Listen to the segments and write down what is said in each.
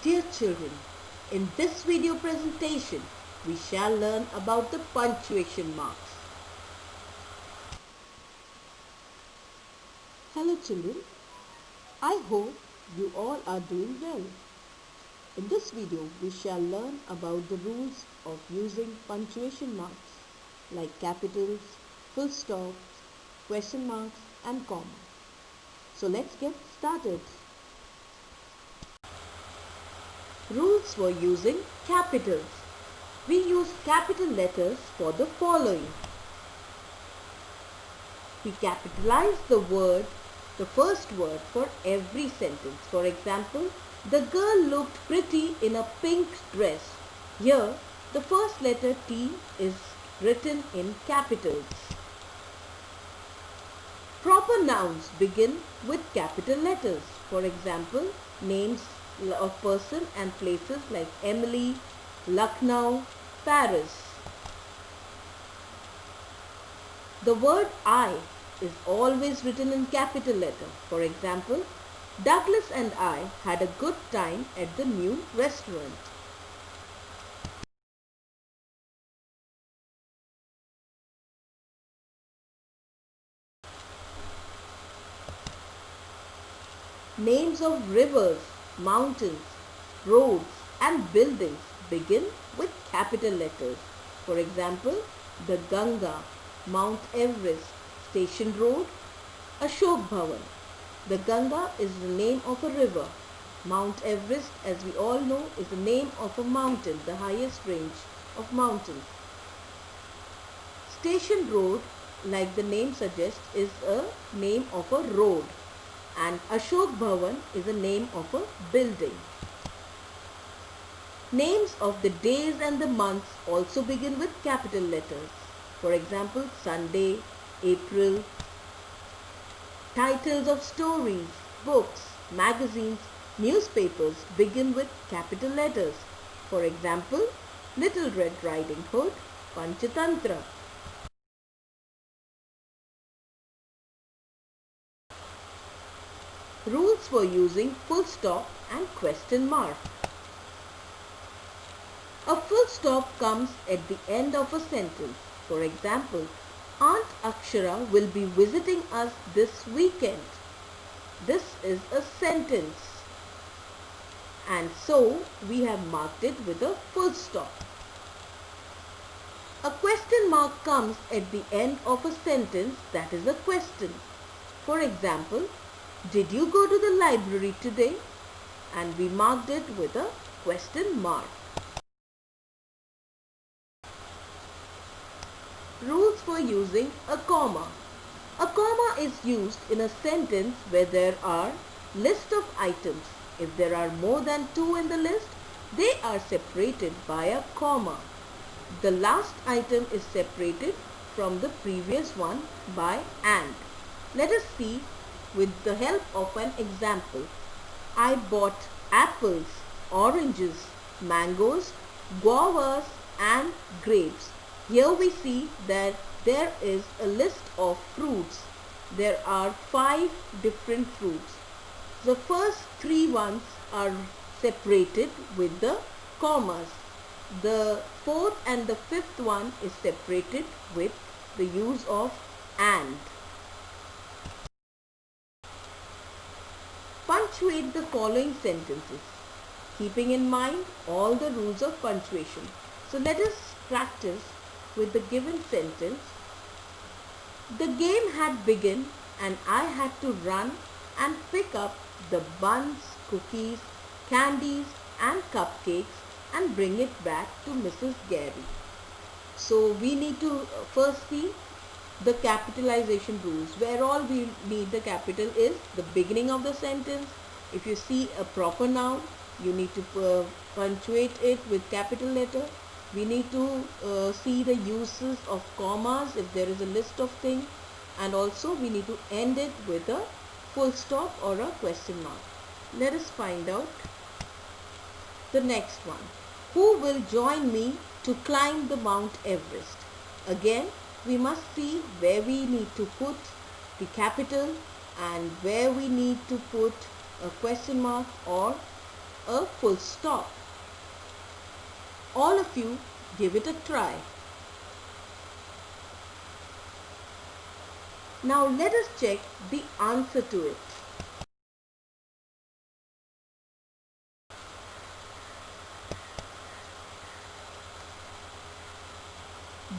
Dear children, in this video presentation, we shall learn about the punctuation marks. Hello children, I hope you all are doing well. In this video, we shall learn about the rules of using punctuation marks like capitals, full stops, question marks and comma. So let's get started. Rules for using capitals. We use capital letters for the following. We capitalize the first word for every sentence. For example, the girl looked pretty in a pink dress. Here, the first letter T is written in capitals. Proper nouns begin with capital letters. For example, names of person and places like Emily, Lucknow, Paris. The word I is always written in capital letter. For example, Douglas and I had a good time at the new restaurant. Names of rivers, mountains, roads and buildings begin with capital letters. For example, the Ganga, Mount Everest, Station Road, Ashok Bhavan. The Ganga is the name of a river. Mount Everest, as we all know, is the name of a mountain, the highest range of mountains. Station Road, like the name suggests, is a name of a road. And Ashok Bhavan is the name of a building. Names of the days and the months also begin with capital letters. For example, Sunday, April. Titles of stories, books, magazines, newspapers begin with capital letters. For example, Little Red Riding Hood, Panchatantra. Rules for using full stop and question mark. A full stop comes at the end of a sentence. For example, Aunt Akshara will be visiting us this weekend. This is a sentence. And so we have marked it with a full stop. A question mark comes at the end of a sentence that is a question. For example, did you go to the library today? And we marked it with a question mark. Rules for using a comma. A comma is used in a sentence where there are list of items. If there are more than 2 in the list, they are separated by a comma. The last item is separated from the previous one by and. Let us see with the help of an example. I bought apples, oranges, mangoes, guavas and grapes. Here we see that there is a list of fruits. There are 5 different fruits. The first 3 ones are separated with the commas. The 4th and the 5th one is separated with the use of and. Punctuate the following sentences, keeping in mind all the rules of punctuation. So let us practice with the given sentence. The game had begun and I had to run and pick up the buns, cookies, candies and cupcakes and bring it back to Mrs. Gary. So we need to first see the capitalization rules. Where all we need the capital is the beginning of the sentence. If you see a proper noun, you need to punctuate it with capital letter. We need to see the uses of commas if there is a list of things, and also we need to end it with a full stop or a question mark. Let us find out the next one. Who will join me to climb the Mount Everest? Again, we must see where we need to put the capital and where we need to put a question mark or a full stop. All of you give it a try. Now let us check the answer to it.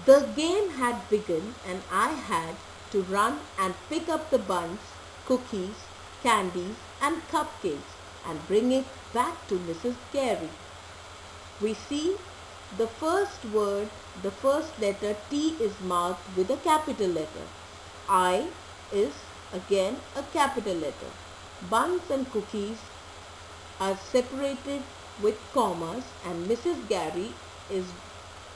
The game had begun and I had to run and pick up the buns, cookies, candies and cupcakes and bring it back to Mrs. Gary. We see the first word, the first letter T is marked with a capital letter. I is again a capital letter. Buns and cookies are separated with commas and Mrs. Gary is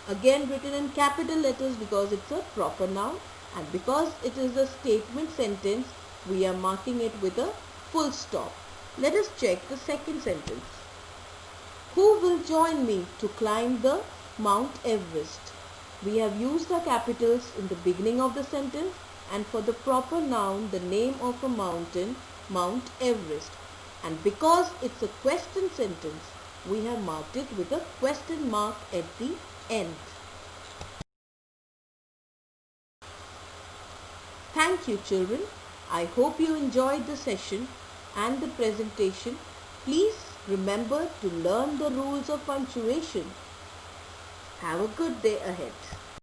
again written in capital letters because it's a proper noun, and because it is a statement sentence, we are marking it with a full stop. Let us check the second sentence. Who will join me to climb the Mount Everest? We have used the capitals in the beginning of the sentence, and for the proper noun, the name of a mountain, Mount Everest. And because it's a question sentence, we have marked it with a question mark at the end. Thank you, children. I hope you enjoyed the session and the presentation. Please remember to learn the rules of punctuation. Have a good day ahead.